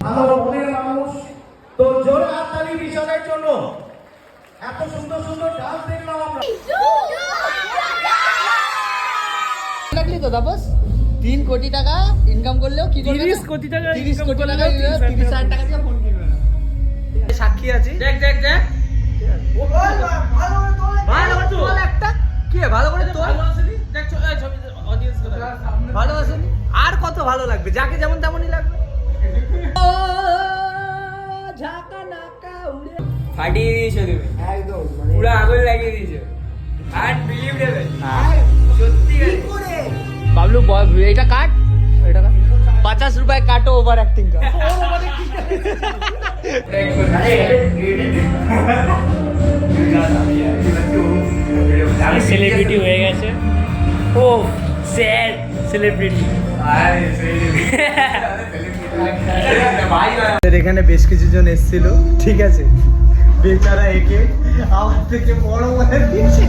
ভালো মনের মানুষ তো জোরে হাততালি বিশালের জন্য। এত সুন্দর সুন্দর ডান্স দেখলাম আমরা। লাগলি তো তাপস 3 কোটি টাকা ইনকাম করলেও কি করবে? 30 কোটি টাকা 30 কোটি টাকা 30,000 টাকা দিয়ে ফোন কিনবে না। সাক্ষী আছি। দেখ দেখ দেখ ভালো করে তোল একটা। কি ভালো করে তোল। ভালো আসেনি দেখ ছবি অডিয়েন্স করে ভালো আসেনি। আর কত ভালো লাগবে, যাকে যেমন তেমনই লাগবে। ঝাকা নাকা উড়ে ফাটিয়ে দিয়েছো তুমি, একদম পুরো আগুন লাগিয়ে দিয়েছো। আনবিলিভেবল, সত্যি করে। বাবলু এটা কাট, এটা কাট 50 रुपए काटो ओवर एक्टिंग का। সেলিব্রিটি হয়ে গেছে। ও স্যাড সেলিব্রিটি। এখানে বেশ কিছু জন এসেছিল, ঠিক আছে, বেচারা একে আমার থেকে বড় বলে দিয়েছে।